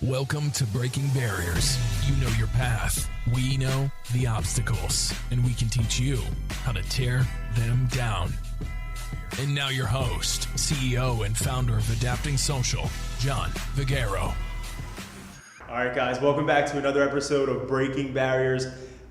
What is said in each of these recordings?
Welcome to Breaking Barriers. You know your path. We know the obstacles, and we can teach you how to tear them down. And now your host, CEO and founder of Adapting Social, John Vigero. All right, guys, welcome back to another episode of Breaking Barriers.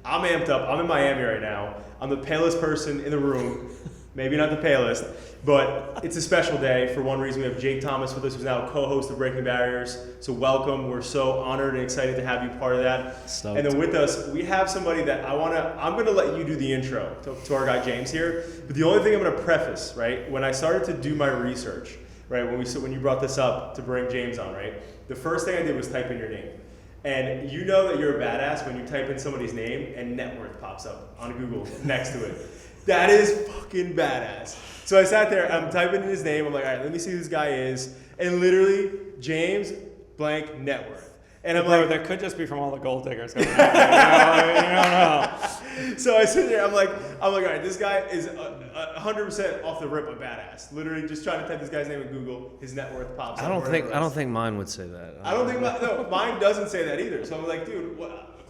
I'm amped up. I'm in Miami right now. I'm the palest person in the room. Maybe not the palest, but it's a special day. For one reason, we have Jake Thomas with us, who's now co-host of Breaking Barriers. So welcome. We're so honored and excited to have you part of that. Stoked. And then with us, we have somebody that I'm going to let you do the intro to our guy James here. But the only thing I'm going to preface, right, when I started to do my research, right, when you brought this up to bring James on, right, the first thing I did was type in your name. And you know that you're a badass when you type in somebody's name and net worth pops up on Google next to it. That is fucking badass. So I sat there, I'm typing in his name, I'm like, all right, let me see who this guy is. And literally, James blank net worth. And I'm like, that could just be from all the gold diggers going on. You don't know. So I sit there, I'm like, all right, this guy is 100% off the rip a badass. Literally just trying to type this guy's name in Google, his net worth pops up. I don't think mine would say that. I don't think mine doesn't say that either. So I'm like, dude,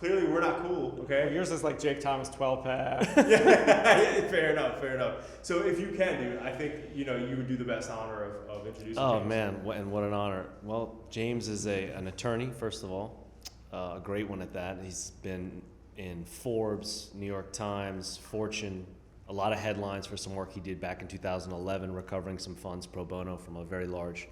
clearly we're not cool, okay? Yours is like Jake Thomas 12-pack. Yeah, fair enough. So if you can, dude, I think you would do the best honor of introducing James. Man, and what an honor. Well, James is an attorney, first of all, a great one at that. He's been in Forbes, New York Times, Fortune, a lot of headlines for some work he did back in 2011, recovering some funds pro bono from a very large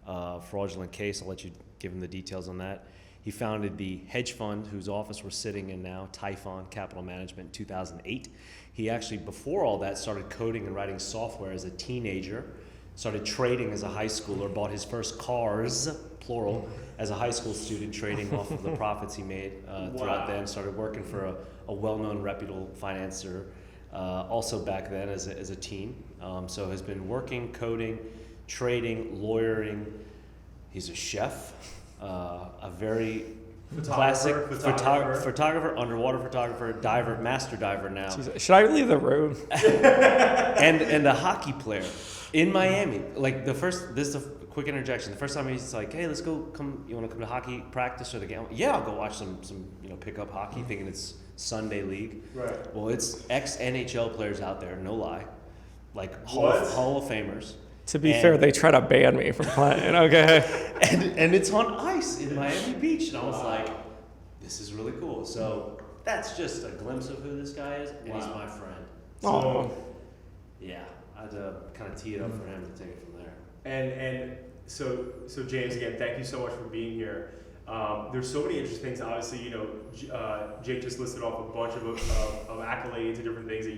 fraudulent case. I'll let you give him the details on that. He founded the Hedge Fund, whose office we're sitting in now, Typhon Capital Management, in 2008. He actually, before all that, started coding and writing software as a teenager, started trading as a high schooler, bought his first cars, plural, as a high school student, trading off of the profits he made throughout then, started working for a well-known, reputable financer, also back then as a teen. So has been working, coding, trading, lawyering. He's a chef. A very classic photographer, underwater photographer, diver, master diver now. Jesus. Should I leave the room? and a hockey player in Miami. Like this is a quick interjection. The first time he's like, hey, let's go you want to come to hockey practice or the game? Yeah, I'll go watch some pickup hockey, thinking it's Sunday league. Right. Well, it's ex-NHL players out there, no lie. Like Hall of Famers. To be fair, they try to ban me from playing, okay? And it's on ice in Miami Beach. And I was like, this is really cool. So that's just a glimpse of who this guy is. And he's my friend. So, yeah, I had to kind of tee it up for him to take it from there. And so James, again, thank you so much for being here. There's so many interesting things. Obviously, Jake just listed off a bunch of accolades and different things that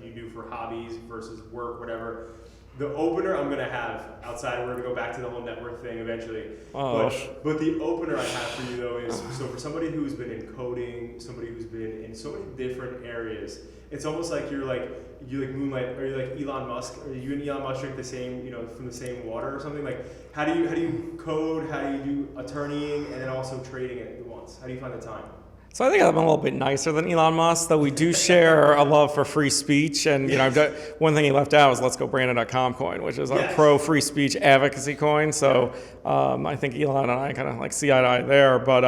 you do for hobbies versus work, whatever. The opener I'm going to have outside, we're going to go back to the whole net worth thing eventually. But the opener I have for you, though, is so for somebody who's been in coding, somebody who's been in so many different areas, it's almost like you like Moonlight, or you're like Elon Musk, or you and Elon Musk drink the same, from the same water or something. Like, how do you code, how do you do attorneying, and then also trading at once? How do you find the time? So I think I'm a little bit nicer than Elon Musk, though we do share a love for free speech. And, I've done, one thing he left out was Let's Go Brandon.com coin, which is our pro-free speech advocacy coin. So I think Elon and I kind of like see eye to eye there. But,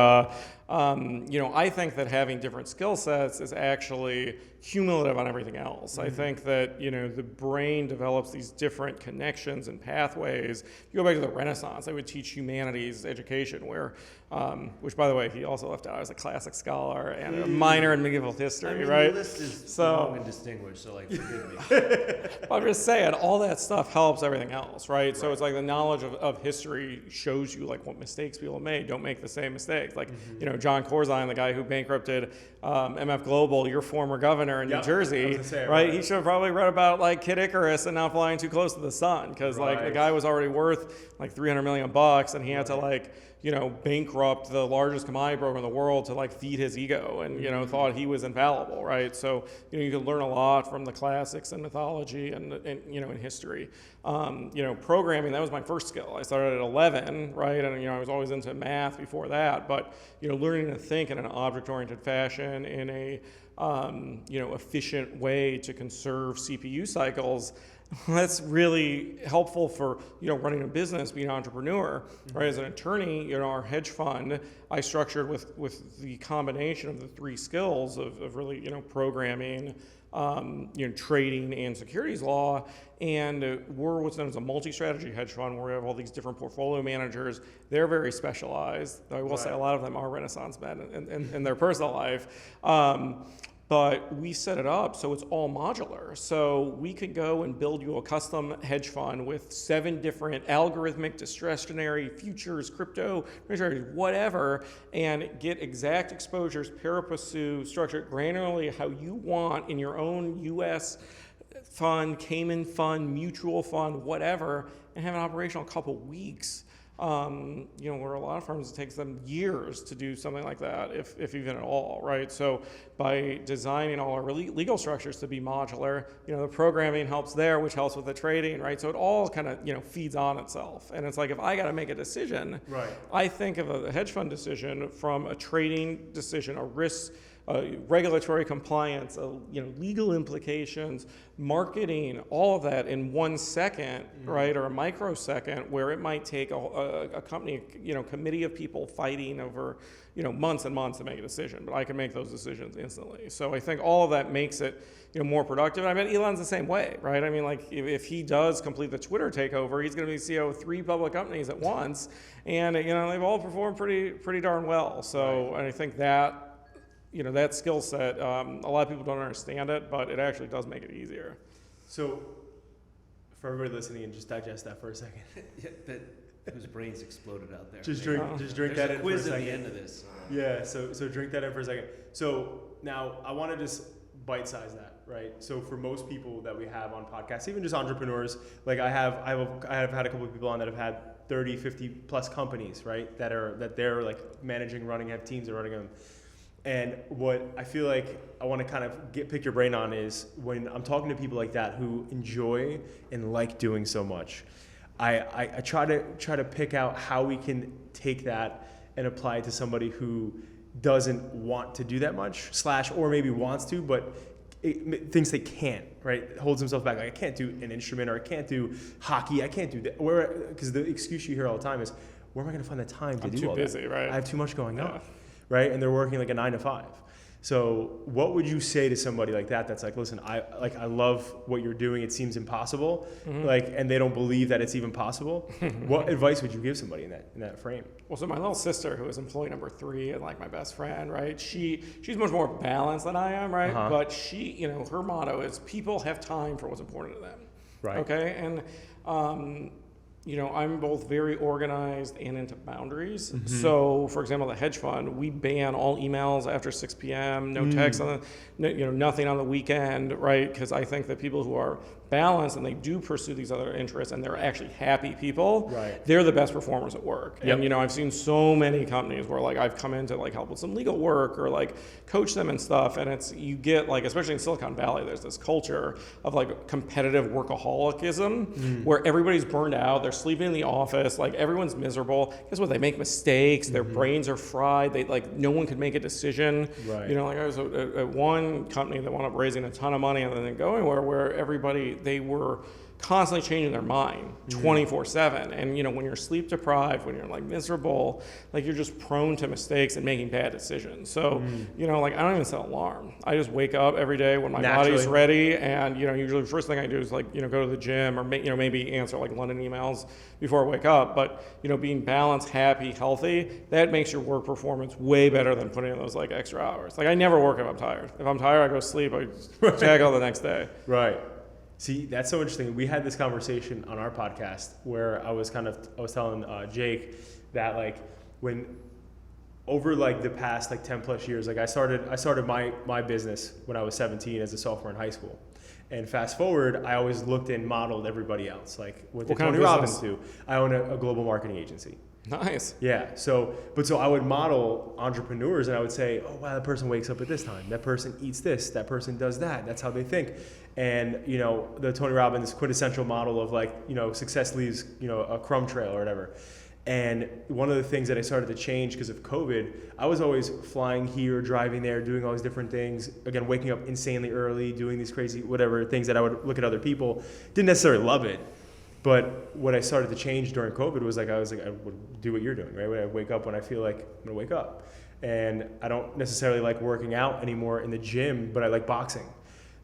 I think that having different skill sets is actually cumulative on everything else. I think that, the brain develops these different connections and pathways. If you go back to the Renaissance, they would teach humanities education where, which by the way, he also left out as a classic scholar and a minor in medieval history, right? The list is long and distinguished, so forgive me. I'm just saying, all that stuff helps everything else, right? So it's like the knowledge of history shows you what mistakes people have made. Don't make the same mistakes. John Corzine, the guy who bankrupted MF Global, your former governor in New Jersey, right? He should have probably read about Kid Icarus and not flying too close to the sun, because the guy was already worth $300 million, and he had to bankrupt the largest commodity broker in the world to feed his ego, and thought he was infallible, right? So you can learn a lot from the classics and mythology and in history. Programming, that was my first skill. I started at 11, right? And I was always into math before that, but learning to think in an object-oriented fashion in a efficient way to conserve CPU cycles. That's really helpful for, running a business, being an entrepreneur, right? As an attorney, our hedge fund, I structured with the combination of the three skills of really, programming, trading and securities law. And we're what's known as a multi-strategy hedge fund where we have all these different portfolio managers. They're very specialized. I will say a lot of them are Renaissance men in their personal life. But we set it up so it's all modular. So we could go and build you a custom hedge fund with 7 different algorithmic, discretionary, futures, crypto, whatever, and get exact exposures, pari passu, structured granularly how you want in your own U.S. fund, Cayman fund, mutual fund, whatever, and have an operational couple weeks. Where a lot of firms, it takes them years to do something like that, if even at all, right? So by designing all our legal structures to be modular, the programming helps there, which helps with the trading, right? So it all kind of, feeds on itself. And it's like, if I got to make a decision, right, I think of a hedge fund decision from a trading decision, a risk, regulatory compliance, legal implications, marketing, all of that in 1 second, right, or a microsecond, where it might take a company, committee of people fighting over, months and months to make a decision. But I can make those decisions instantly. So I think all of that makes it, more productive. I mean, Elon's the same way, right? I mean, like if he does complete the Twitter takeover, he's going to be CEO of 3 public companies at once, and they've all performed pretty darn well. So I think that. That skill set, a lot of people don't understand it, but it actually does make it easier. So for everybody listening, and just digest that for a second. Whose brains exploded out there. Just drink that in for a second. There's a quiz at the end of this. Yeah, so drink that in for a second. So now I want to just bite-size that, right? So for most people that we have on podcasts, even just entrepreneurs, like I have had a couple of people on that have had 30, 50 plus companies, right? That they're like managing, running, have teams that are running them. And what I feel like I want to kind of pick your brain on is when I'm talking to people like that who enjoy and like doing so much, I try to pick out how we can take that and apply it to somebody who doesn't want to do that much, or maybe wants to, but thinks they can't, right? Holds himself back. Like, I can't do an instrument, or I can't do hockey. I can't do that. Because the excuse you hear all the time is, where am I going to find the time to do all that? I'm too busy, right? I have too much going on. Right? And they're working like a 9 to 5. So what would you say to somebody like that that's like, listen, I love what you're doing. It seems impossible. And they don't believe that it's even possible. What advice would you give somebody in that frame? Well, so my little sister, who is employee number 3 and like my best friend, right? She's much more balanced than I am, right? But she, her motto is people have time for what's important to them. Right. Okay. And, I'm both very organized and into boundaries. So, for example, the hedge fund, we ban all emails after 6 p.m., no text, nothing on the weekend, right? Because I think that people who are balanced and they do pursue these other interests and they're actually happy people, right, they're the best performers at work. Yep. And I've seen so many companies where like I've come in to like help with some legal work or like coach them and stuff, and you get like, especially in Silicon Valley, there's this culture of like competitive workaholicism where everybody's burned out, they're sleeping in the office, like everyone's miserable. Guess what? They make mistakes, their brains are fried, they like no one could make a decision. Right. Like I was at one company that wound up raising a ton of money and then going where everybody, they were constantly changing their mind 24/7. And when you're sleep deprived, when you're like miserable, like you're just prone to mistakes and making bad decisions. So, like I don't even set an alarm. I just wake up every day when my body's ready. And, usually the first thing I do is like, go to the gym or, maybe answer like London emails before I wake up. But, being balanced, happy, healthy, that makes your work performance way better than putting in those like extra hours. Like I never work if I'm tired. If I'm tired, I go sleep. I tackle the next day. Right. See, that's so interesting. We had this conversation on our podcast where I was telling Jake that like when over like the past like 10 plus years, like I started my business when I was 17 as a sophomore in high school. And fast forward, I always looked and modeled everybody else. Like what did Tony Robbins do? I own a global marketing agency. Nice. Yeah. So I would model entrepreneurs and I would say, oh, wow, that person wakes up at this time. That person eats this. That person does that. That's how they think. And, the Tony Robbins quintessential model of like, success leaves, a crumb trail or whatever. And one of the things that I started to change because of COVID, I was always flying here, driving there, doing all these different things. Again, waking up insanely early, doing these crazy whatever things that I would look at other people. Didn't necessarily love it. But what I started to change during COVID was I would do what you're doing, right? When I wake up when I feel like I'm gonna wake up. And I don't necessarily like working out anymore in the gym, but I like boxing.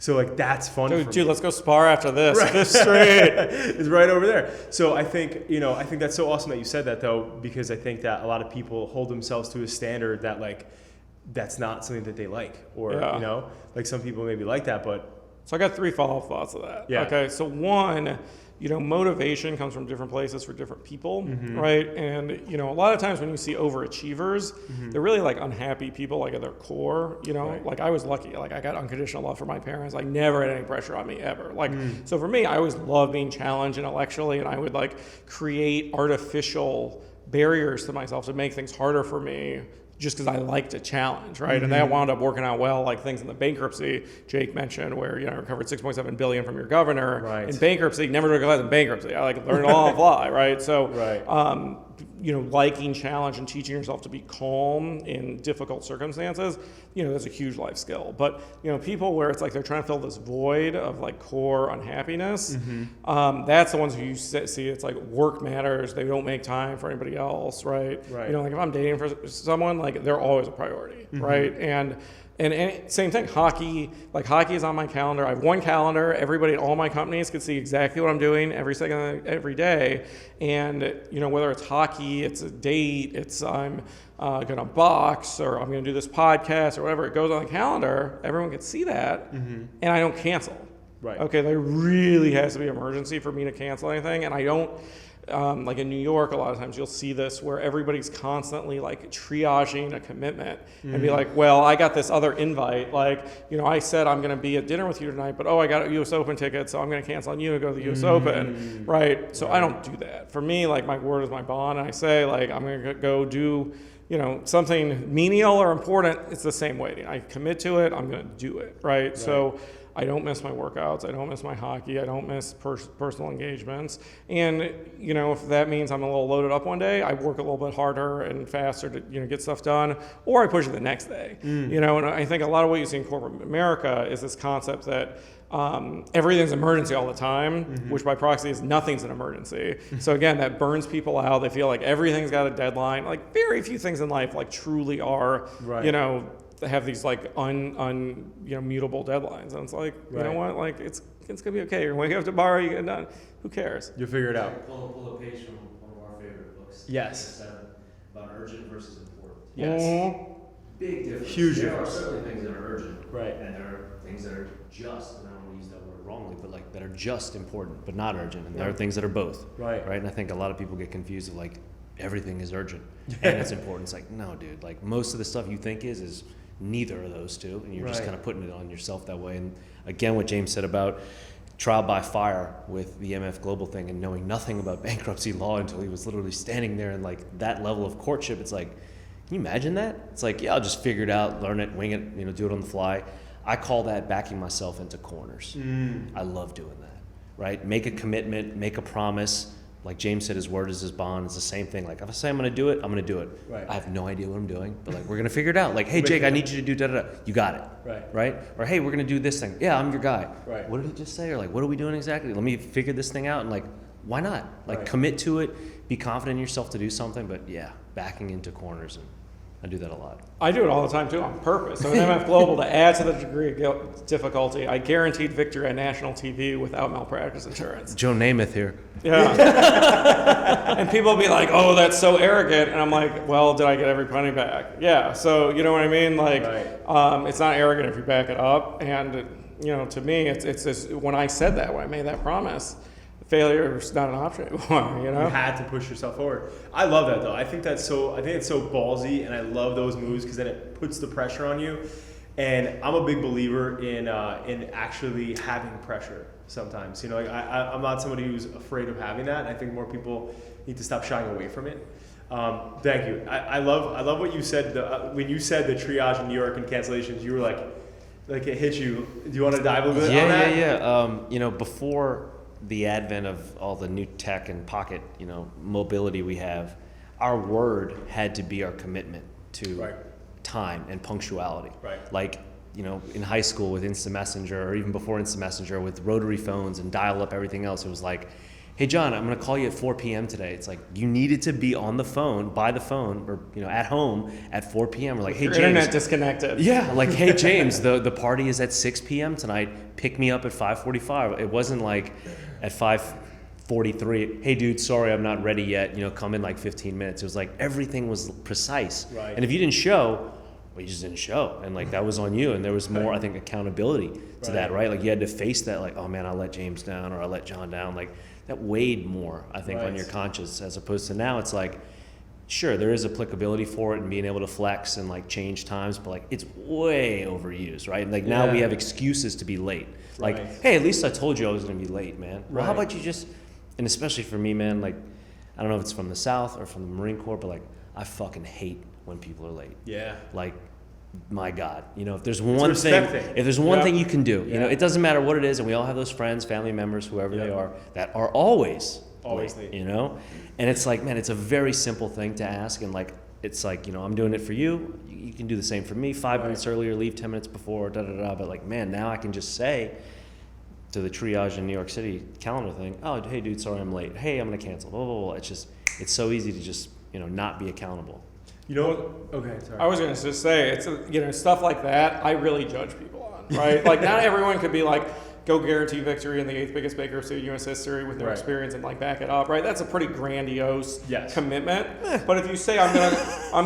So like that's fun for Dude, me. let's go spar after this. Right. This straight. It's right over there. So I think that's so awesome that you said that though, because I think that a lot of people hold themselves to a standard that like that's not something that they like, or like some people maybe like that, but. So I got 3 follow-up thoughts of that. Yeah. Okay, so one, motivation comes from different places for different people, right? And, a lot of times when you see overachievers, they're really like unhappy people, like at their core, Right. Like I was lucky, like I got unconditional love from my parents, like never had any pressure on me ever. Like, so for me, I always loved being challenged intellectually, and I would like create artificial barriers to myself to make things harder for me, just because I liked a challenge, right? And that wound up working out well, like things in the bankruptcy Jake mentioned, where recovered $6.7 billion from your governor Right. in bankruptcy. Never took a class in bankruptcy. I learned it all on the fly, right? So, Right. Liking challenge and teaching yourself to be calm in difficult circumstances, that's a huge life skill. But people where it's like they're trying to fill this void of like core unhappiness, that's the ones who you see. It's like work matters. They don't make time for anybody else, right? Right. Like if I'm dating for someone, like they're always a priority, right? And same thing, hockey is on my calendar. I have one calendar. Everybody at all my companies can see exactly what I'm doing every second, every day. And, whether it's hockey, it's a date, it's I'm going to box, or I'm going to do this podcast or whatever, it goes on the calendar. Everyone can see that, and I don't cancel. Right. Okay, there really has to be an emergency for me to cancel anything, and I don't. Like in New York, a lot of times you'll see this where everybody's constantly like triaging a commitment and be like, well, I got this other invite. Like, I said I'm going to be at dinner with you tonight, but I got a U.S. Open ticket, so I'm going to cancel on you and go to the U.S. Open, right? So I don't do that. For me, like my word is my bond, and I say like I'm going to go do something menial or important. It's the same way. I commit to it. I'm going to do it, right? So I don't miss my workouts. I don't miss my hockey. I don't miss personal engagements. And, if that means I'm a little loaded up one day, I work a little bit harder and faster to, get stuff done, or I push it the next day. And I think a lot of what you see in corporate America is this concept that everything's an emergency all the time, which by proxy is nothing's an emergency. So again, that burns people out. They feel like everything's got a deadline. Like very few things in life like truly are, Right. have these like mutable deadlines, and it's like you know what, like it's gonna be okay. You're gonna wake up tomorrow, you get it done. Who cares? You'll figure it out. Pull a page from one of our favorite books. Yes. 7, about urgent versus important. Yes. Big difference. Huge There difference. are certainly things that are urgent, Right. and there are things that are just. And I don't want to use that word wrongly, but like that are just important, but not urgent. And there are things that are both. Right. Right. And I think a lot of people get confused of like everything is urgent and it's important. It's like no, dude. Like most of the stuff you think is neither of those two, and you're just kind of putting it on yourself that way. And again, what James said about trial by fire with the MF Global thing and knowing nothing about bankruptcy law until he was literally standing there and like that level of courtship, it's like, can you imagine that? It's like, yeah, I'll just figure it out, learn it, wing it, do it on the fly. I call that backing myself into corners. I love doing that, right? Make a commitment, make a promise. Like James said, his word is his bond. It's the same thing. Like if I say I'm going to do it, I'm going to do it. Right. I have no idea what I'm doing, but like we're going to figure it out. Like, hey, Jake, I need you to do da-da-da. You got it. Right? Or hey, we're going to do this thing. Yeah, I'm your guy. Right. What did he just say? Or like, what are we doing exactly? Let me figure this thing out. And like, why not? Like commit to it, be confident in yourself to do something. But yeah, backing into corners, and I do that a lot. I do it all the time too, on purpose. So in MF Global, to add to the degree of difficulty, I guaranteed victory on national TV without malpractice insurance. Joe Namath here. Yeah. And people will be like, oh, that's so arrogant. And I'm like, well, did I get every penny back? Yeah. So, you know what I mean? Like, it's not arrogant if you back it up. And, to me, it's just, when I said that, when I made that promise, failure is not an option anymore, You had to push yourself forward. I love that though. I think it's so ballsy, and I love those moves because then it puts the pressure on you. And I'm a big believer in actually having pressure sometimes. I'm not somebody who's afraid of having that. I think more people need to stop shying away from it. Thank you. I love what you said. When you said the triage in New York and cancellations, you were like it hit you. Do you want to dive a little bit on that? Yeah. Before the advent of all the new tech and pocket, mobility we have, our word had to be our commitment to Right. time and punctuality. Right. Like, in high school with Instant Messenger, or even before Instant Messenger with rotary phones and dial up everything else, it was like, hey John, I'm gonna call you at 4 p.m. today. It's like, you needed to be on the phone, by the phone, or at home at 4 p.m. We're like, hey Your James. internet disconnected. Yeah, like, hey James, the party is at 6 p.m. tonight. Pick me up at 5:45. It wasn't like at 5:43. Hey dude, sorry I'm not ready yet. Come in like 15 minutes. It was like everything was precise. Right. And if you didn't show, well, you just didn't show, and like that was on you. And there was more, I think, accountability to that, right? Like you had to face that, like, oh man, I let James down, or I let John down. Like that weighed more, I think, on your conscience, as opposed to now. It's like, sure, there is applicability for it and being able to flex and like change times, but like it's way overused, right? Like now we have excuses to be late. Like, hey, at least I told you I was going to be late, man. Well, how about you just, and especially for me, man, like, I don't know if it's from the South or from the Marine Corps, but like, I fucking hate when people are late. Yeah. Like, my God, if there's one thing you can do, it doesn't matter what it is, and we all have those friends, family members, whoever they are, that are always late. And it's like, man, it's a very simple thing to ask, and like, it's like, I'm doing it for you. You can do the same for me. 5 minutes earlier, leave 10 minutes before, But like, man, now I can just say to the triage in New York City calendar thing, oh, hey, dude, sorry I'm late. Hey, I'm gonna cancel. Blah, blah, blah. It's so easy to just not be accountable. Okay, sorry. I was going to just say, it's stuff like that I really judge people on, right? Like, not everyone could be like, go guarantee victory in the 8th biggest bankruptcy in U.S. history with no experience and like back it up, right? That's a pretty grandiose commitment. But if you say I'm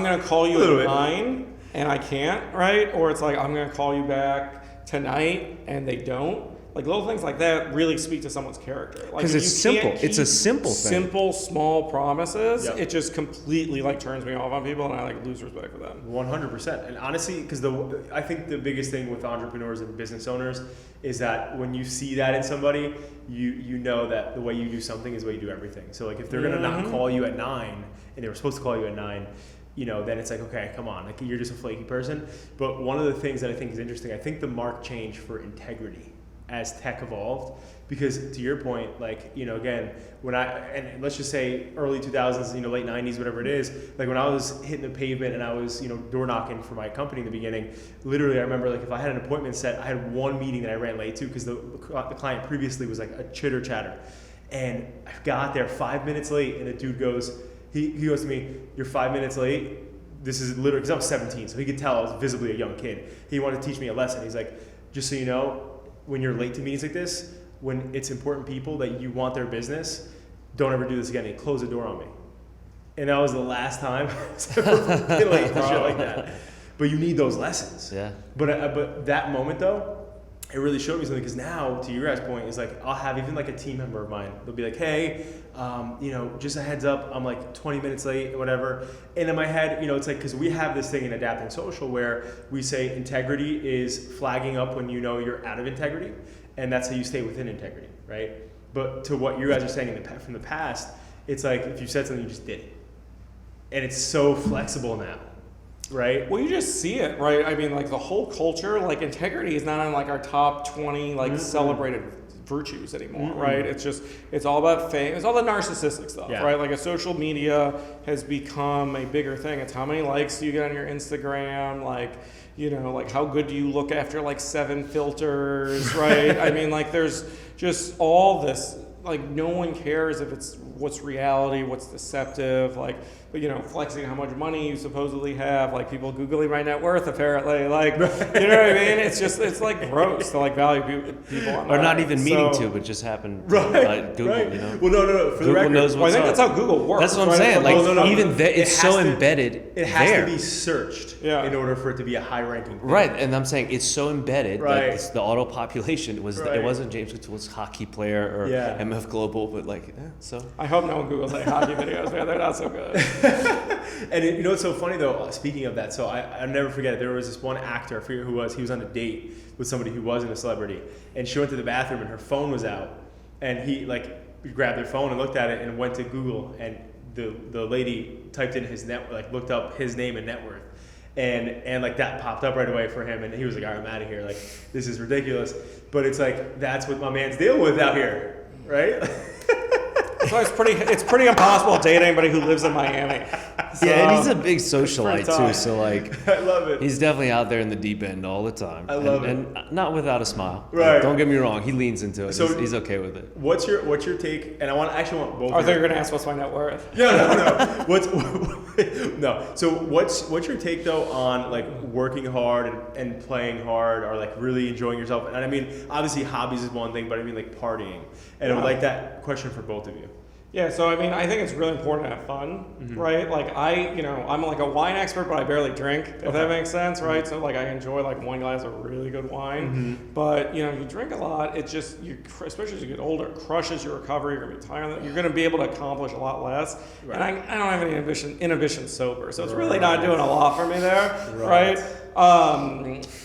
gonna call you at 9 and I can't, right? Or it's like I'm gonna call you back tonight and they don't. Like little things like that really speak to someone's character. Because it's simple. It's a simple thing. Simple, small promises. It just completely like turns me off on people, and I like lose respect for them. 100%. And honestly, because I think the biggest thing with entrepreneurs and business owners is that when you see that in somebody, you know that the way you do something is the way you do everything. So like if they're gonna not call you at 9 and they were supposed to call you at 9. Then it's like, okay, come on, like you're just a flaky person. But one of the things that I think is interesting, I think the mark changed for integrity as tech evolved, because to your point, like, again, and let's just say early 2000s, late 90s, whatever it is, like when I was hitting the pavement and I was, door knocking for my company in the beginning, literally I remember like if I had an appointment set, I had one meeting that I ran late to because the client previously was like a chitter chatter. And I got there 5 minutes late and the dude goes, he goes to me, you're 5 minutes late. This is literally, because I was 17, so he could tell I was visibly a young kid. He wanted to teach me a lesson. He's like, just so you know, when you're late to meetings like this, when it's important people that you want their business, don't ever do this again. And close the door on me. And that was the last time I was ever late to shit like that. But you need those lessons. Yeah. But that moment though, it really showed me something, because now, to your guys' point, is like I'll have even like a team member of mine. They'll be like, hey, just a heads up, I'm like 20 minutes late or whatever. And in my head, it's like, because we have this thing in Adapting Social where we say integrity is flagging up when you know you're out of integrity, and that's how you stay within integrity, right? But to what you guys are saying from the past, it's like if you said something, you just did it, and it's so flexible now. Right. Well, you just see it, right? I mean, like the whole culture, like integrity is not on like our top 20 like celebrated virtues anymore, right? It's all about fame. It's all the narcissistic stuff, right? Like a social media has become a bigger thing. It's how many likes do you get on your Instagram, like, like how good do you look after like 7 filters, right? I mean, like there's just all this, like no one cares if it's what's reality, what's deceptive, like, but flexing how much money you supposedly have, like people Googling my net worth apparently, like, you know what I mean? It's like gross to like value people on or that. not even meaning to, but just happened like Google, Well, no, for Google the record, knows what's I think up. that's how Google works. That's what I'm saying. Like, even it's so to, embedded. It has there. to be searched in order for it to be a high-ranking thing. Right, and I'm saying it's so embedded that it's the auto population it wasn't James Koutoulas, hockey player or MF Global, but like so. I hope no one Googles like hockey videos, man. They're not so good. And what's so funny though, speaking of that, so I'll never forget it. There was this one actor, I forget who it was, he was on a date with somebody who wasn't a celebrity, and she went to the bathroom and her phone was out, and he like grabbed their phone and looked at it and went to Google, and the lady typed in his looked up his name and net worth, and like that popped up right away for him, and he was like, all right, I'm out of here, like this is ridiculous. But it's like that's what my man's dealing with out here, right? So it's pretty impossible to date anybody who lives in Miami. So, yeah, and he's a big socialite too. So like, I love it. he's definitely out there in the deep end all the time. I love it. And not without a smile. Right. Like, don't get me wrong. He leans into it. So- he's okay with it. What's your take? And I actually want both. I of thought you you. were gonna ask what's my net worth. No. No. So what's your take though on like working hard and playing hard, or like really enjoying yourself? And I mean, obviously hobbies is one thing, but I mean like partying. And I would like that question for both of you. Yeah, so I mean, I think it's really important to have fun, right? Like I'm like a wine expert, but I barely drink, if that makes sense, right? So like I enjoy like one glass of really good wine, but you drink a lot, it just, especially as you get older, it crushes your recovery, you're gonna be tired, you're gonna be able to accomplish a lot less. Right. And I don't have any inhibition sober, so it's really not doing a lot for me there, Right. right?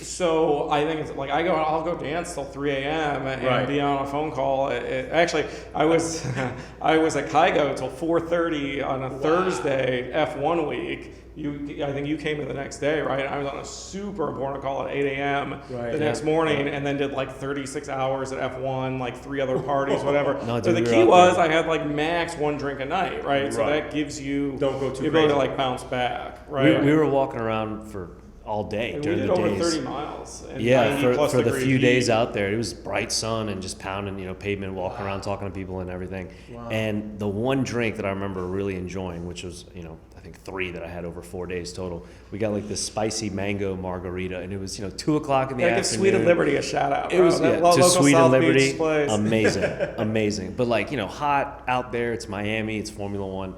So I think it's like I'll go dance till 3 a.m. and be on a phone call. Actually, I was at Kygo till 4:30 on a Thursday F1 week. I think you came in the next day, right? I was on a super important call at 8 a.m. the next morning, and then did like 36 hours at F1, like 3 other parties, whatever. No, so dude, the we key were was out there. I had like max 1 drink a night, right? So that gives you Don't go too the ability crazy. to like bounce back, right? We were walking around for all day And during we the did over days. 30 miles. And Yeah, 90 plus for the degree few heat. days out there, it was bright sun and just pounding, pavement, walking around, talking to people and everything. Wow. And the one drink that I remember really enjoying, which was, I think 3 that I had over 4 days total. We got like this spicy mango margarita, and it was, 2 o'clock in the Gotta afternoon. give Sweet and Liberty a shout out. It was That to local Sweet South and Liberty, Beach place. amazing. But like hot out there. It's Miami. It's Formula One.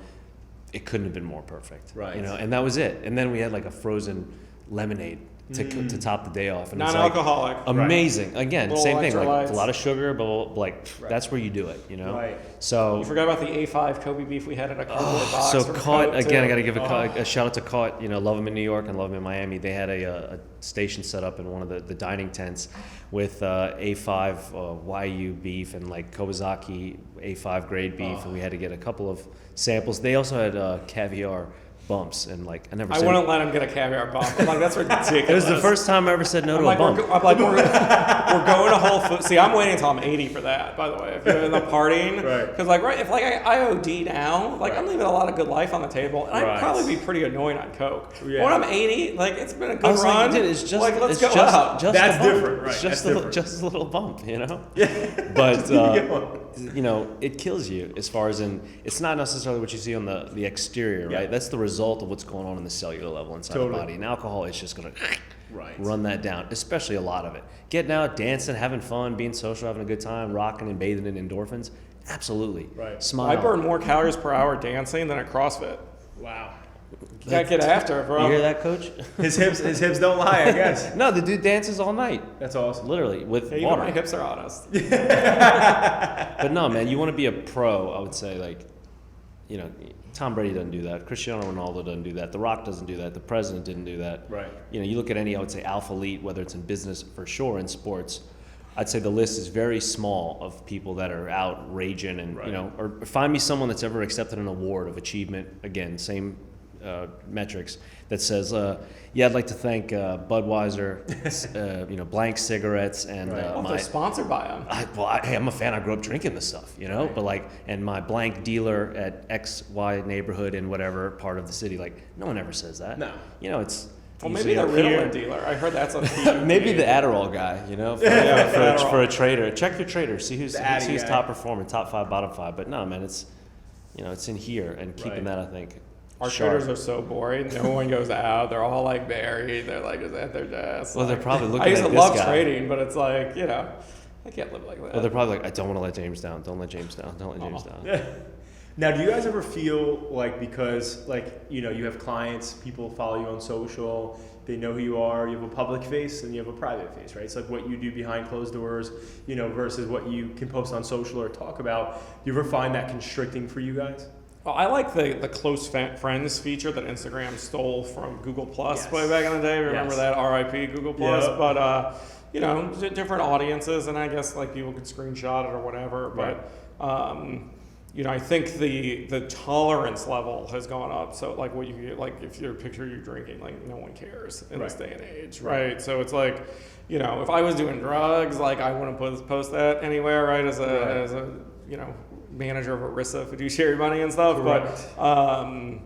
It couldn't have been more perfect. Right. And that was it. And then we had like a frozen lemonade to top the day off. And it was, like, Non-alcoholic. amazing. Again, Little same thing. Like electrolytes. a lot of sugar, but like that's where you do it. Right. So You forgot about the A5 Kobe beef we had in a cardboard box. so from Caught, Coke, again, I too. got to give a shout out to Caught. Love them in New York and love them in Miami. They had a station set up in one of the dining tents with A5 YU beef and like Kawasaki A5 grade beef, and we had to get a couple of samples. They also had caviar bumps, and like I never. I said wouldn't let him get a caviar bump. I'm like, that's ridiculous. It was the first time I ever said no I'm to like, a bump. we're going to Whole Foods. See, I'm waiting until I'm 80 for that, by the way. If you're in the partying. Right. Because, like, if I OD now, like, I'm leaving a lot of good life on the table. And I'd Right. probably be pretty annoying on Coke. Yeah. When I'm 80, like, it's been a I good was run. like, dude, it's just like, let's it's go just, out. just That's a bump. different, right, It's that's just different. a little bump, Yeah. But going. it kills you as far as it's not necessarily what you see on the exterior, right? Yeah. That's the result of what's going on in the cellular level inside the Totally. body. And alcohol is just gonna Right. run that down, especially a lot of it. Getting out, dancing, having fun, being social, having a good time, rocking and bathing in endorphins. Absolutely. Right. Smile. I burn more calories per hour dancing than at CrossFit. Wow. You gotta get after it, bro. You hear that, coach? His hips don't lie, I guess. No, the dude dances all night, That's awesome. literally with Hey, even water. my hips are honest. But no, man, you want to be a pro. I would say, like, Tom Brady doesn't do that. Cristiano Ronaldo doesn't do that. The Rock doesn't do that. The president didn't do that. Right. You look at any, I would say, alpha elite, whether it's in business for sure, in sports. I'd say the list is very small of people that are out raging and Right. or find me someone that's ever accepted an award of achievement. Again, same metrics that says, yeah, I'd like to thank Budweiser, blank cigarettes, and Right. Oh, they're sponsored by them. hey, I'm a fan. I grew up drinking this stuff, Right. But like, and my blank dealer at XY neighborhood in whatever part of the city, like, no one ever says that. No. It's Well, usually maybe the up here. Ritalin dealer. I heard that's on TV. Maybe the Adderall guy, for a trader. Check your trader. See who's The Addy guy. top performing, top 5, bottom 5. But no, man, it's it's in here and keeping Right. that, I think. Our sharp. traders are so boring. No one goes out. They're all like buried. They're like just at their desk. Well, they're Like, probably looking I used at to this love guy. trading, but it's like I can't live like that. Well, they're probably like, I don't want to let James down. Don't let James down. Don't let James down. Now, do you guys ever feel like, because you have clients, people follow you on social, they know who you are, you have a public face and you have a private face, right? It's like what you do behind closed doors, versus what you can post on social or talk about. Do you ever find that constricting for you guys? Well, I like the close friends feature that Instagram stole from Google Plus Yes. way back in the day. Remember Yes. that? RIP Google Plus. Yep. But different audiences, and I guess like people could screenshot it or whatever. Right. But I think the tolerance level has gone up. So like what you get, like if your picture you're drinking, like no one cares in this day and age, right? So it's like, if I was doing drugs, like I wouldn't post that anywhere, right? As a manager of ERISA fiduciary money and stuff. Correct. But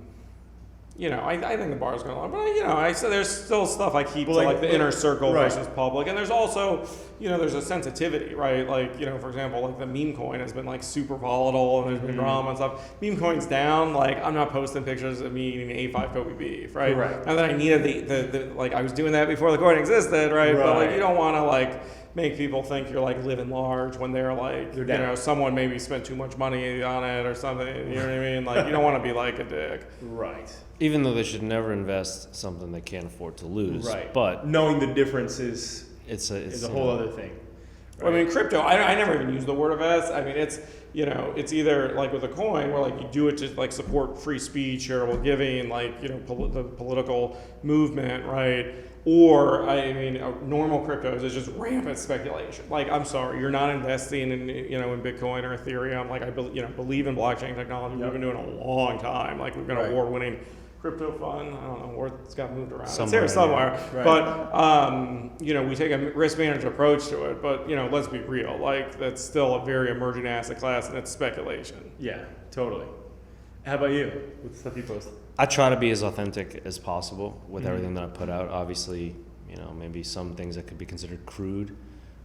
I think the bar is going to, but I said there's still stuff I keep to like the inner circle versus public, and there's also, there's a sensitivity, right? Like, for example, like the meme coin has been like super volatile, and there's been drama and stuff. Meme coin's down, like I'm not posting pictures of me eating A5 Kobe beef, right? Correct. And then I needed the like I was doing that before the coin existed, right? But like you don't want to like make people think you're like living large when they're like, someone maybe spent too much money on it or something. You know what I mean? Like you don't want to be like a dick. Right. Even though they should never invest something they can't afford to lose. Right. But knowing the difference is a whole other thing. Right? Well, I mean, crypto, I never even use the word invest. I mean, it's, it's either like with a coin where like you do it to like support free speech, charitable giving, like, the political movement, right? Or, normal cryptos is just rampant speculation. Like, I'm sorry, you're not investing in, in Bitcoin or Ethereum. Like, I believe in blockchain technology. We've been doing it a long time. Like, we've been award-winning crypto fund. I don't know where it's got moved around. It's here somewhere. Right. But, we take a risk managed approach to it. But, let's be real. Like, that's still a very emerging asset class, and it's speculation. Yeah, totally. How about you? What's the stuff you post? I try to be as authentic as possible with everything that I put out. Obviously, maybe some things that could be considered crude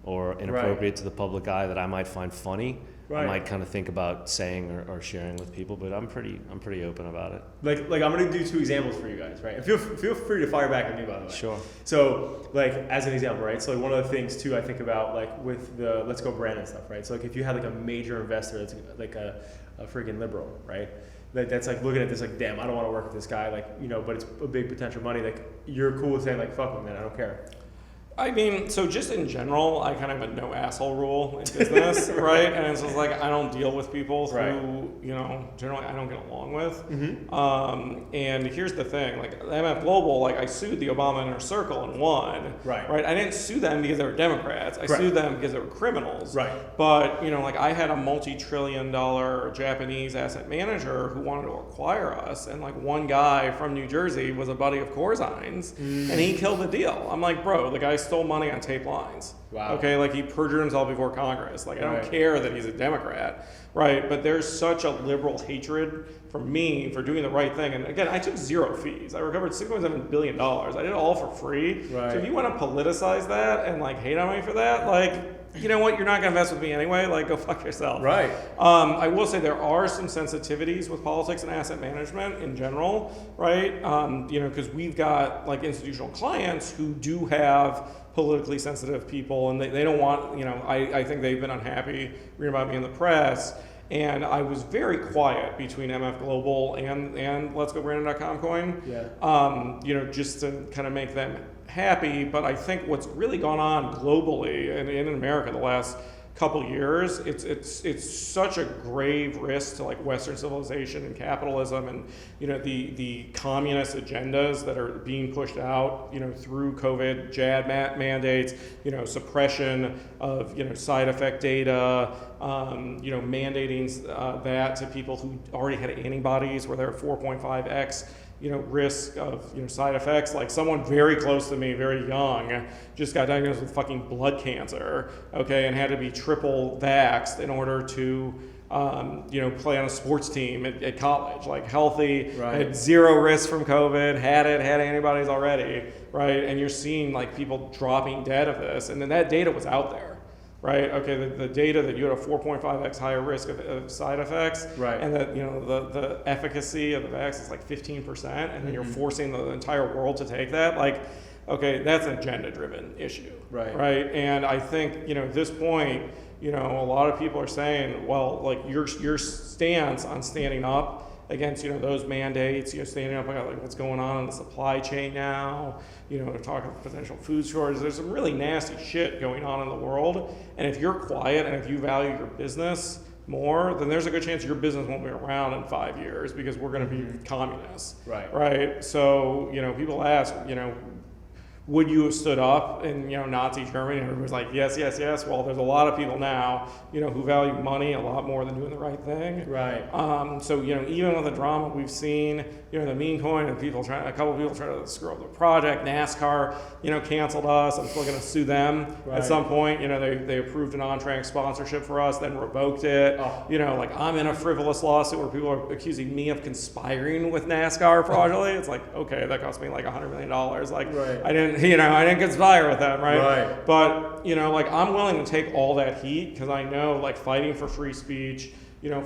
or inappropriate to the public eye that I might find funny. I might kind of think about saying or sharing with people, but I'm pretty open about it. Like I'm gonna do 2 examples for you guys, right? And feel free to fire back at me, by the way. Sure. So like as an example, right? So like one of the things too I think about like with the Let's Go brand and stuff, right? So like if you had like a major investor that's like a freaking liberal, right? That's like looking at this like, damn, I don't want to work with this guy, like, but it's a big potential money. Like you're cool with saying like, fuck him, man, I don't care. I mean, so just in general, I kind of have a no asshole rule in business, right? And it's just like I don't deal with people who, generally I don't get along with. And here's the thing, like MF Global, like I sued the Obama Inner Circle and won. Right. I didn't sue them because they were Democrats. I sued them because they were criminals. Right. But like I had a multi-trillion-dollar Japanese asset manager who wanted to acquire us, and like one guy from New Jersey was a buddy of Corzine's, and he killed the deal. I'm like, bro, the guy stole money on tape lines. Wow. Okay, like he perjured himself before Congress. Like I don't care that he's a Democrat, right? But there's such a liberal hatred for me for doing the right thing. And again, I took 0 fees. I recovered $6.7 billion. I did it all for free. Right. So if you want to politicize that and like hate on me for that, like, you know what? You're not going to mess with me anyway. Like, go fuck yourself. Right. I will say there are some sensitivities with politics and asset management in general, right? Because we've got like institutional clients who do have politically sensitive people, and they don't want, I think they've been unhappy reading about me in the press. And I was very quiet between MF Global and Let's Go Brandon.com coin, just to kind of make them happy. But I think what's really gone on globally and in America the last couple years, it's such a grave risk to like Western civilization and capitalism, and the communist agendas that are being pushed out through COVID jab mandates, suppression of side effect data, mandating that to people who already had antibodies where they're at 4.5x risk of side effects. Like someone very close to me, very young, just got diagnosed with fucking blood cancer, okay, and had to be triple vaxxed in order to play on a sports team at college, like healthy, had 0 risk from COVID, had antibodies already, right? And you're seeing like people dropping dead of this, and then that data was out there. Right. Okay. The data that you had a 4.5x higher risk of side effects, right, and that the efficacy of the vaccine is like 15%, and then you're forcing the entire world to take that. Like, okay, that's an agenda-driven issue. Right. Right. And I think at this point, a lot of people are saying, well, like your stance on standing up against those mandates, standing up about like what's going on in the supply chain now, they're talking potential food shortages. There's some really nasty shit going on in the world, and if you're quiet and if you value your business more, then there's a good chance your business won't be around in 5 years because we're going to be communists. Right. So people ask, would you have stood up in Nazi Germany? And everybody was like, yes, yes, yes. Well, there's a lot of people now, who value money a lot more than doing the right thing. Right. So even with the drama we've seen, the meme coin and a couple of people trying to screw up the project. NASCAR, canceled us. I'm still going to sue them at some point. They approved an on-track sponsorship for us, then revoked it. Like I'm in a frivolous lawsuit where people are accusing me of conspiring with NASCAR fraudulently. It's like, okay, that cost me like $100 million. Like I didn't conspire with them, right? But like I'm willing to take all that heat because I know like fighting for free speech,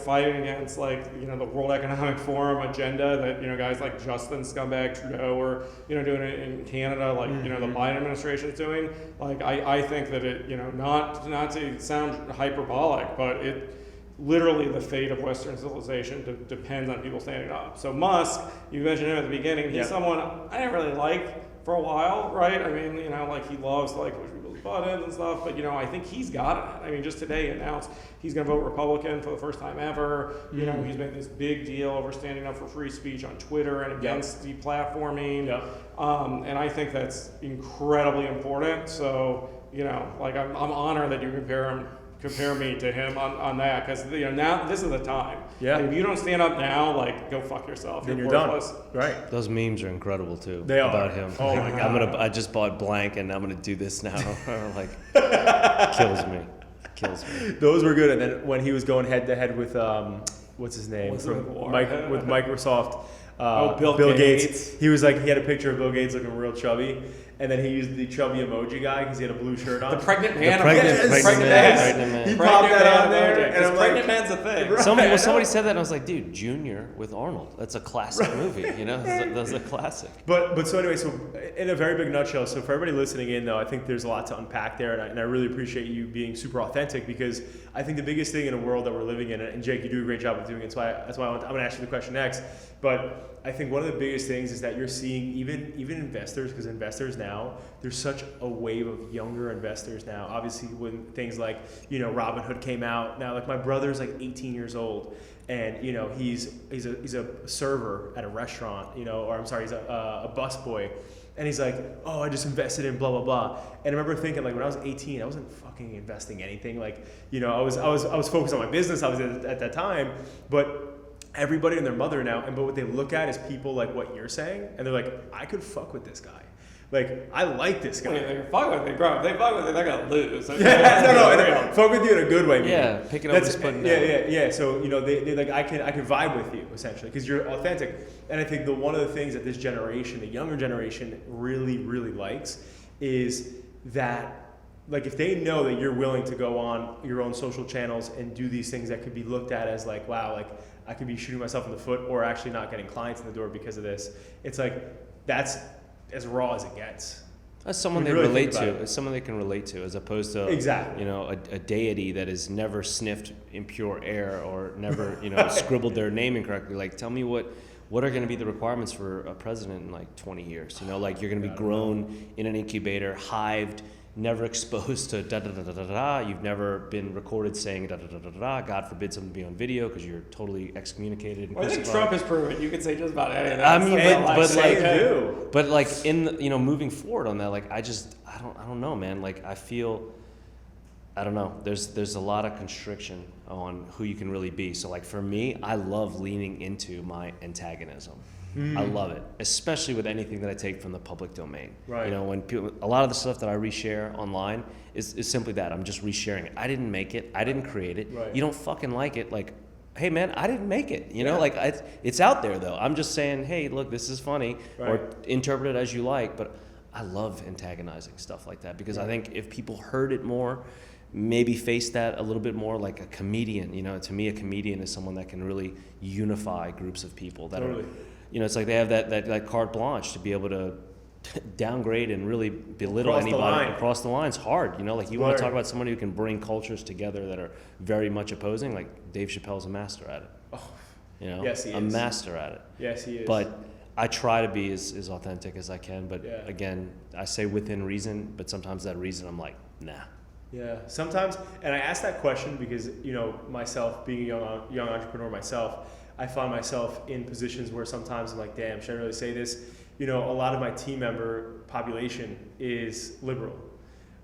fighting against like the World Economic Forum agenda that guys like Justin Scumbag Trudeau are doing it in Canada, like the Biden administration is doing. Like I think that it not to sound hyperbolic, but it literally the fate of Western civilization depends on people standing up. So Musk, you mentioned him at the beginning. He's someone I didn't really like for a while, right? I mean, like he loves to like push people's buttons and stuff, but I think he's got it. I mean, just today he announced he's going to vote Republican for the first time ever. He's made this big deal over standing up for free speech on Twitter and against deplatforming. And I think that's incredibly important. So, like I'm honored that you compare me to him on that because now this is the time. Like, if you don't stand up now, like go fuck yourself. Then you're worthless. done. Right. Those memes are incredible too. They are. About him. Oh my God. I just bought blank and I'm gonna do this now. Like kills me. Those were good. And then when he was going head to head with what's his name with Microsoft. Bill Gates. He was like he had a picture of Bill Gates looking real chubby. And then he used the chubby emoji guy because he had a blue shirt on. The pregnant man. Pregnant man. He popped that on there. And I'm pregnant man's a thing. Right. Somebody said that and I was like, dude, Junior with Arnold. That's a classic movie, That's a classic. But so anyway, so in a very big nutshell, so for everybody listening in though, I think there's a lot to unpack there and I really appreciate you being super authentic because I think the biggest thing in a world that we're living in, and Jake, you do a great job of doing it, that's why I'm going to ask you the question next, but I think one of the biggest things is that you're seeing even investors, because investors now, there's such a wave of younger investors now. Obviously, when things like Robinhood came out, now like my brother's like 18 years old, and he's a server at a restaurant, or I'm sorry, he's a busboy, and he's like, oh, I just invested in blah blah blah. And I remember thinking like when I was 18, I wasn't fucking investing anything. Like I was focused on my business. I was at that time, but everybody and their mother now, but what they look at is people like what you're saying, and they're like, I could fuck with this guy. Like, I like this guy. They fuck with me, bro. If they fuck with me, they're gonna lose. No, fuck with you in a good way. Yeah, pick it up and just put it down. Yeah. So they like I can vibe with you essentially because you're authentic, and I think one of the things that this generation, the younger generation, really really likes is that. Like if they know that you're willing to go on your own social channels and do these things that could be looked at as like, wow, like I could be shooting myself in the foot or actually not getting clients in the door because of this. It's like, that's as raw as it gets. As someone they relate to, as someone they can relate to, as opposed to a deity that has never sniffed impure air or never scribbled their name incorrectly. Like, tell me what are going to be the requirements for a president in like 20 years? Like you're going to be grown in an incubator, hived, never exposed to da da da da da da. You've never been recorded saying da da da da da. God forbid something to be on video because you're totally excommunicated. And I think Trump has proven you can say just about anything. I mean, but like in the, moving forward on that, like I don't know, man. Like I feel, I don't know. There's a lot of constriction on who you can really be. So like for me, I love leaning into my antagonism. I love it, especially with anything that I take from the public domain. Right. When people, a lot of the stuff that I reshare online is simply that. I'm just resharing it. I didn't make it. I didn't create it. Right. You don't fucking like it. Like, hey man, I didn't make it. Like it's out there though. I'm just saying, hey, look, this is funny, or interpret it as you like. But I love antagonizing stuff like that because I think if people heard it more, maybe face that a little bit more like a comedian. To me, a comedian is someone that can really unify groups of people that are. It's like they have that carte blanche to be able to downgrade and really belittle anybody across the line. It's hard, like you want to talk about somebody who can bring cultures together that are very much opposing. Like Dave Chappelle's a master at it. Yes, he is. A master at it. Yes, he is. But I try to be as authentic as I can. But again, I say within reason. But sometimes that reason, I'm like, nah. Yeah, sometimes, and I ask that question because myself being a young entrepreneur myself. I find myself in positions where sometimes I'm like, damn, should I really say this? a lot of my team member population is liberal,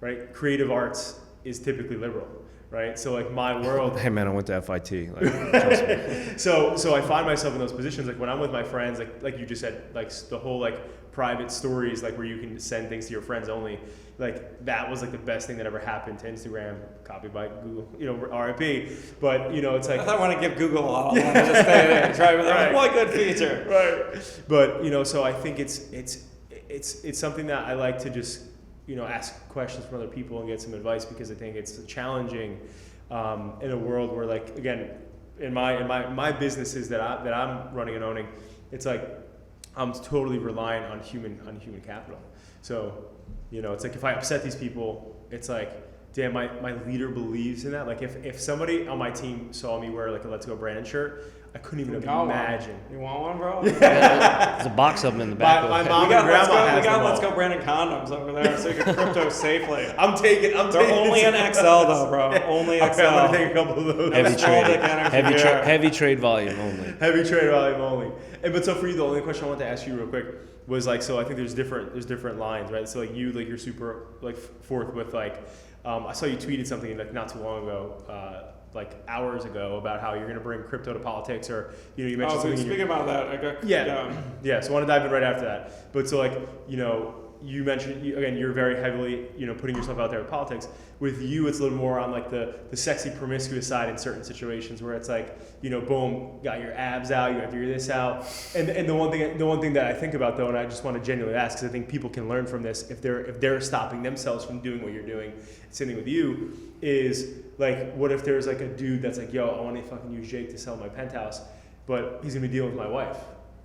right? Creative arts is typically liberal, right? So like my world. Hey man, I went to FIT. Like, trust me. So I find myself in those positions, like when I'm with my friends, like you just said, like the whole like private stories, like where you can send things to your friends only. Like that was like the best thing that ever happened to Instagram, copied by Google, RIP. But it's like I want to give Google a lot of this day and age, right? But that was one good feature, right? But so I think it's something that I like to just ask questions from other people and get some advice, because I think it's challenging in a world where, like, again, in my businesses that I'm running and owning, it's like I'm totally reliant on human capital. So it's like if I upset these people, it's like, damn, my leader believes in that. Like if somebody on my team saw me wear like a Let's Go Brandon shirt, I couldn't even imagine. You want one, bro? There's a box of them in the back. My mom and grandma has we got them Let's all. Go Brandon condoms over there, so you can crypto safely. I'm taking. They're only in XL though, bro. Only XL. Okay, I'm gonna take a couple of those. Heavy trade volume only. Heavy trade volume only. But so for you, the only question I want to ask you real quick was like, so I think there's different lines, right? So like you're super like forth with like, I saw you tweeted something like not too long ago, like hours ago, about how you're going to bring crypto to politics, or you mentioned something. Speaking about that, yeah. So I want to dive in right after that. But so like you mentioned again, you're very heavily putting yourself out there with politics. With you, it's a little more on like the sexy promiscuous side in certain situations where it's like boom, got your abs out, you have your this out, and the one thing that I think about though, and I just want to genuinely ask, because I think people can learn from this if they're stopping themselves from doing what you're doing. Same thing with you is like, what if there's like a dude that's like, yo, I want to fucking use Jake to sell my penthouse, but he's gonna be dealing with my wife.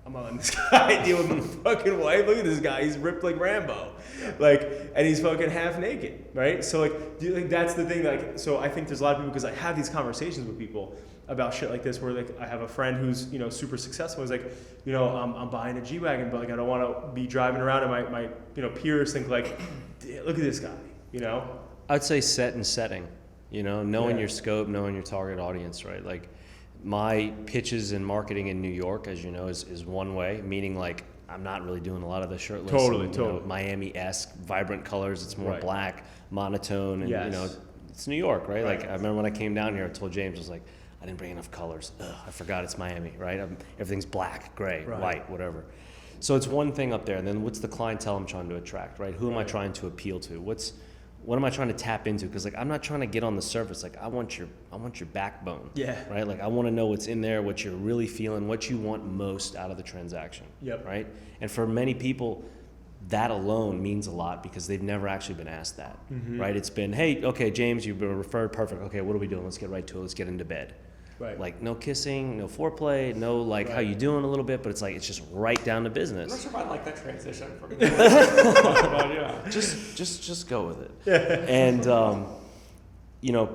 I'm not letting this guy deal with my fucking wife. Look at this guy. He's ripped like Rambo. Like, and he's fucking half naked, right? So like, that's the thing. Like, so I think there's a lot of people, because I have these conversations with people about shit like this, where like I have a friend who's super successful. He's like, I'm buying a G-Wagon, but like I don't want to be driving around, and my peers think like, look at this guy. I'd say set and setting. Knowing your scope, knowing your target audience, right? Like, my pitches in marketing in New York, as you know, is one way, meaning like I'm not really doing a lot of the shirtless, totally. Miami-esque, vibrant colors. It's more right. black, monotone, and yes. It's New York, right? Right. Like I remember when I came down here, I told James, I was like, I didn't bring enough colors. I forgot it's Miami, right? Everything's black, gray, right. white, whatever. So it's one thing up there, and then what's the clientele I'm trying to attract, right? Who am I trying to appeal to? What am I trying to tap into? Because like I'm not trying to get on the surface. Like I want your backbone. Yeah. Right. Like I want to know what's in there, what you're really feeling, what you want most out of the transaction. Yep. Right. And for many people, that alone means a lot, because they've never actually been asked that. Mm-hmm. Right. It's been, hey, okay, James, you've been referred, perfect. Okay, what are we doing? Let's get right to it. Let's get into bed. Right. Like no kissing, no foreplay, no like how you doing a little bit, but it's like it's just right down to business. I'm not sure if I like that transition from but yeah. Just go with it. Yeah. And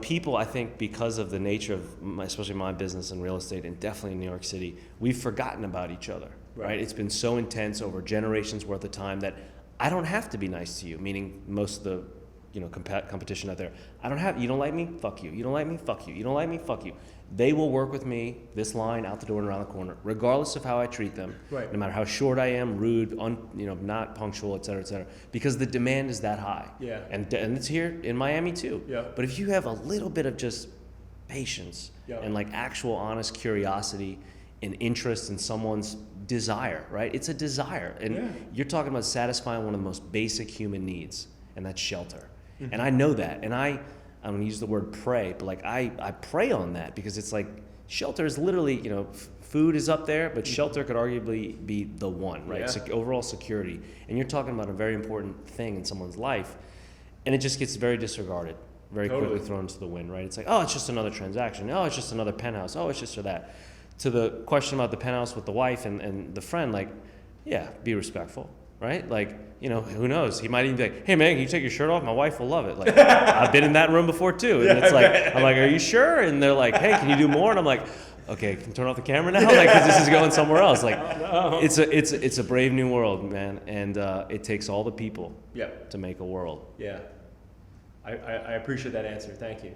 people, I think, because of the nature of especially my business and real estate, and definitely in New York City, we've forgotten about each other. Right? It's been so intense over generations worth of time that I don't have to be nice to you. Meaning most of the competition out there. You don't like me? Fuck you. You don't like me? Fuck you. You don't like me? Fuck you. They will work with me, this line, out the door and around the corner, regardless of how I treat them. Right. No matter how short I am, rude, not punctual, et cetera, because the demand is that high. Yeah. And it's here in Miami too. Yeah. But if you have a little bit of just patience Yeah. and like actual honest curiosity and interest in someone's desire, right? It's a desire. And you're talking about satisfying one of the most basic human needs, and that's shelter. Mm-hmm. And I know that. And I'm going to use the word pray, but like I prey on that, because it's like shelter is literally, food is up there, but shelter could arguably be the one, right? Yeah. Overall security. And you're talking about a very important thing in someone's life, and it just gets very disregarded, very quickly thrown to the wind, right? It's like, oh, it's just another transaction. Oh, it's just another penthouse. Oh, it's just for that. To the question about the penthouse with the wife and the friend, like, yeah, be respectful, right? Like, who knows? He might even be like, hey, man, can you take your shirt off? My wife will love it. Like, I've been in that room before, too. And it's like, I'm like, are you sure? And they're like, hey, can you do more? And I'm like, okay, can you turn off the camera now? Like, because this is going somewhere else. Like, it's a brave new world, man. And it takes all the people to make a world. Yeah. I appreciate that answer. Thank you.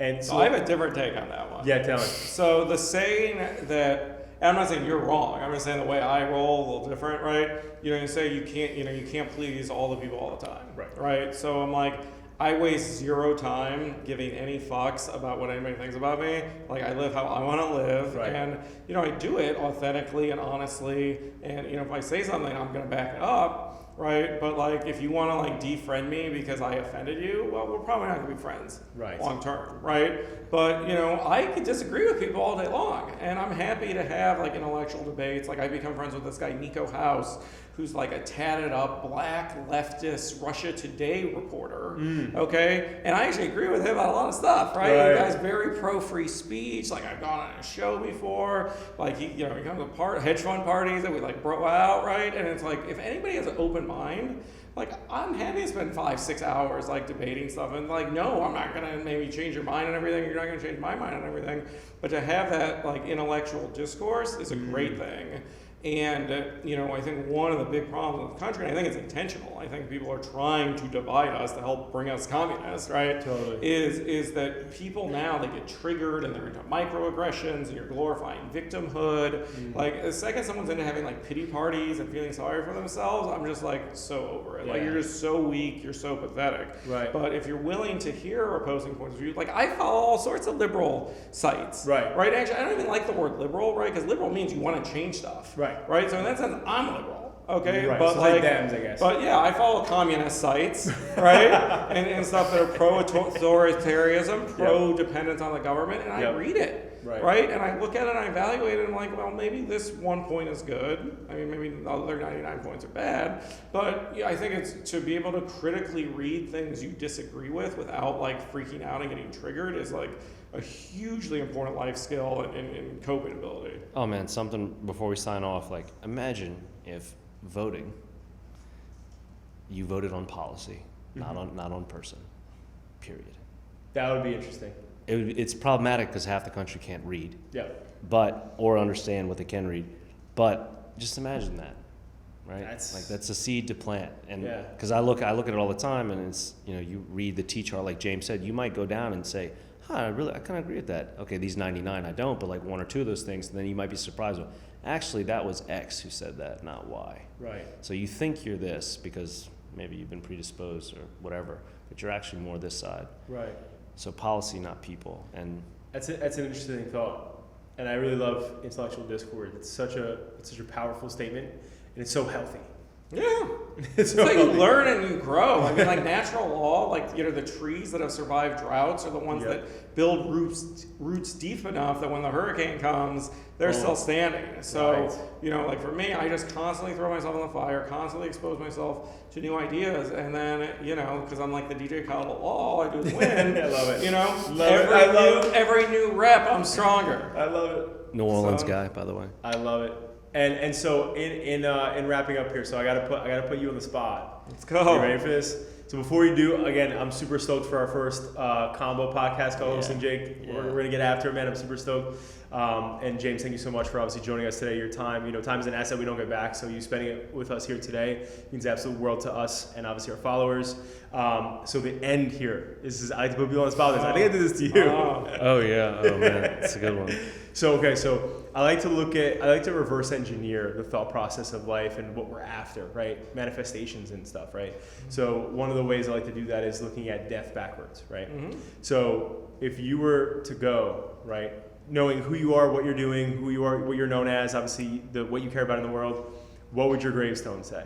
And so I have a different take on that one. Yeah, tell me. So the saying that and I'm not saying you're wrong. I'm just saying the way I roll a little different, right? You say you can't please all the people all the time, right? So I'm like, I waste zero time giving any fucks about what anybody thinks about me. Like, I live how I want to live, and I do it authentically and honestly. And if I say something, I'm gonna back it up, right? But like, if you want to like defriend me because I offended you, well, we're probably not gonna be friends, long term, right? But I could disagree with people all day long, and I'm happy to have like intellectual debates. Like, I become friends with this guy Nico House, who's like a tatted up black leftist Russia Today reporter, okay? And I actually agree with him on a lot of stuff, right? The guy's very pro free speech. Like, I've gone on a show before. Like, he comes to hedge fund parties that we like bro out, right? And it's like, if anybody has an open mind, like, I'm happy to spend 5-6 hours like debating stuff, and like, no, I'm not gonna maybe change your mind on everything. You're not gonna change my mind on everything. But to have that like intellectual discourse is a great thing. And I think one of the big problems with the country, and I think it's intentional, I think people are trying to divide us to help bring us communists, right? Totally. Is that people now, they get triggered and they're into microaggressions, and you're glorifying victimhood. Like, the second someone's into having like pity parties and feeling sorry for themselves, I'm just like so over it. Like, you're just so weak, you're so pathetic. Right. But if you're willing to hear opposing points of view, like, I follow all sorts of liberal sites. Right. Actually, I don't even like the word liberal, right? Because liberal means you want to change stuff. Right. So in that sense, I'm liberal. Okay. Right. But so like Dems, I guess. But yeah, I follow communist sites, right? and stuff that are pro-authoritarianism, pro-dependence on the government, and I read it. Right. And I look at it and I evaluate it, and I'm like, well, maybe this one point is good. I mean, maybe the other 99 points are bad. But I think it's to be able to critically read things you disagree with without like freaking out and getting triggered is like a hugely important life skill and coping ability. Oh man, something before we sign off, like, imagine if voting, you voted on policy, not on person, period. That would be interesting. It's problematic because half the country can't read, or understand what they can read. But just imagine that, right? That's a seed to plant, and because I look at it all the time, and it's you read the T-chart, like James said, you might go down and say, I kind of agree with that. Okay, these 99 I don't, but like one or two of those things, and then you might be surprised with, actually that was X who said that, not Y. Right. So you think you're this because maybe you've been predisposed or whatever, but you're actually more this side. Right. So policy, not people. And that's an interesting thought, and I really love intellectual discord. It's such a powerful statement, and it's so healthy. Yeah. It's like you learn and you grow. I mean, like natural law, like, the trees that have survived droughts are the ones that build roots deep enough that when the hurricane comes, they're still standing. So, like for me, I just constantly throw myself in the fire, constantly expose myself to new ideas. And then, because I'm like the DJ Khaled of law, all I do is win. I love it. Every new rep, I'm stronger. I love it. New Orleans guy, by the way. I love it. And so in wrapping up here, so I gotta put you on the spot. Let's go. You ready for this? So before you do, again, I'm super stoked for our first combo podcast co-hosting, Jake. Yeah. We're gonna get after it, man. I'm super stoked. And James, thank you so much for obviously joining us today. Your time, time is an asset we don't get back. So you spending it with us here today means the absolute world to us and obviously our followers. So the end here is I like to put people on the spot. I think I did this to you. Oh yeah. Oh man, it's a good one. So I like to reverse engineer the thought process of life and what we're after, right? Manifestations and stuff, right? So one of the ways I like to do that is looking at death backwards, right? Mm-hmm. So if you were to go, right, knowing who you are, what you're doing, who you are, what you're known as, obviously what you care about in the world, what would your gravestone say?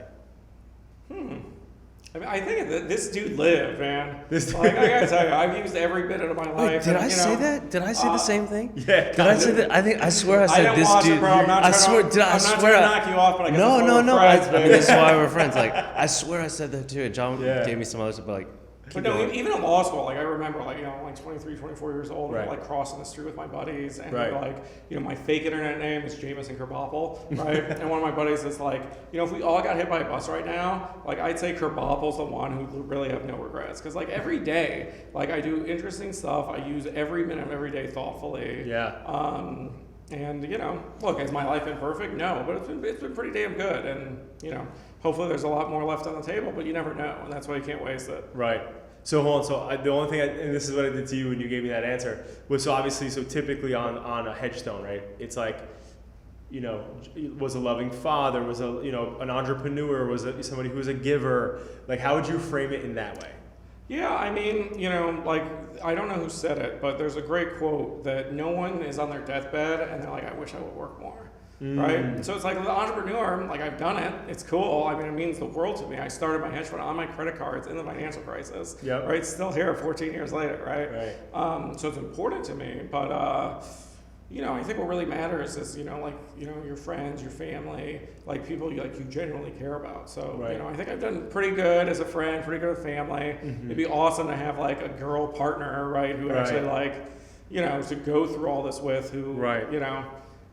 I mean, I think that this dude lived, man. I gotta tell you, I've used every bit of my life. Wait, did I say that? Did I say the same thing? Yeah. Did I say that? I swear I said this dude. I'm not trying to knock you off, but I guess No. Friends, I mean, this is why we're friends. Like, I swear I said that too. John gave me some other stuff, but like, But no, even in law school, like I remember, like 23, 24 years old, right. like crossing the street with my buddies, and right. like my fake internet name is Jameson Kerbopple, right? And one of my buddies is like, if we all got hit by a bus right now, like I'd say Kerbopple's the one who really have no regrets, because like every day, like I do interesting stuff, I use every minute of every day thoughtfully. Yeah. And look, has my life been perfect? No, but it's been pretty damn good, and hopefully there's a lot more left on the table, but you never know, and that's why you can't waste it. Right. So hold on. So the only thing, and this is what I did to you when you gave me that answer, was so typically on a hedge stone, right? It's like was a loving father, was an entrepreneur, was somebody who was a giver. Like, how would you frame it in that way? Yeah, I mean, like, I don't know who said it, but there's a great quote that no one is on their deathbed and they're like, I wish I would work more. Right? So it's like, the entrepreneur, like, I've done it. It's cool. I mean, it means the world to me. I started my hedge fund on my credit cards in the financial crisis. Yep. Right? Still here 14 years later, right? So it's important to me. But, I think what really matters is, your friends, your family, like, people you genuinely care about. So, I think I've done pretty good as a friend, pretty good with family. It'd be awesome to have, like, a girl partner, right, who actually, to go through all this with, who,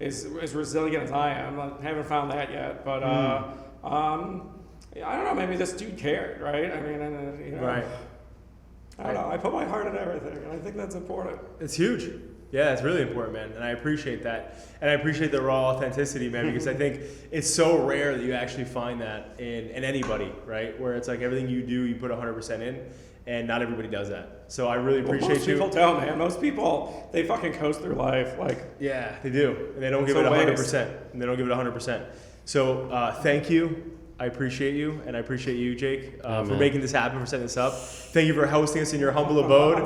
is as resilient as I am. I haven't found that yet, but I don't know. Maybe this dude cared, right? I mean, I don't know. I put my heart in everything, and I think that's important. It's huge. Yeah, it's really important, man, and I appreciate that, and I appreciate the raw authenticity, man, because I think it's so rare that you actually find that in anybody, right? Where it's like everything you do, you put 100% in. And not everybody does that. So I really appreciate most you. Most people don't, man. Most people, they fucking coast through life. Yeah, they do. And they don't give it 100%. And they don't give it 100%. So thank you. I appreciate you. And I appreciate you, Jake, for making this happen, for setting this up. Thank you for hosting us in your humble abode.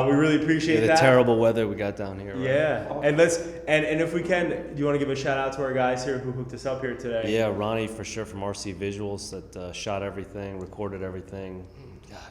We really appreciate that. The terrible weather we got down here. Right? Yeah. And and if we can, do you want to give a shout out to our guys here who hooked us up here today? Yeah, Ronnie, for sure, from RC Visuals, that shot everything, recorded everything.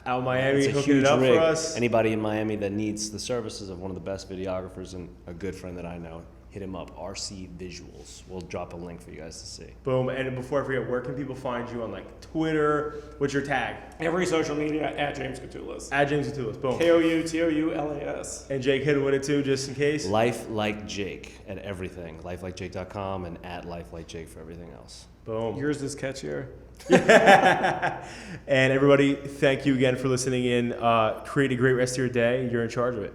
Out in Miami, it's a hooking huge it up rig. for us. Anybody in Miami that needs the services of one of the best videographers and a good friend that I know, hit him up, RC Visuals. We'll drop a link for you guys to see. Boom. And before I forget, where can people find you on Twitter? What's your tag? Every social media at James Koutoulas. At James Koutoulas. Boom. Koutoulas. And Jake, hit it with it too, just in case. Life Like Jake at everything. LifeLikeJake.com and at Life Like Jake for everything else. Boom. Yours is catchier. And everybody, thank you again for listening in. Create a great rest of your day. You're in charge of it.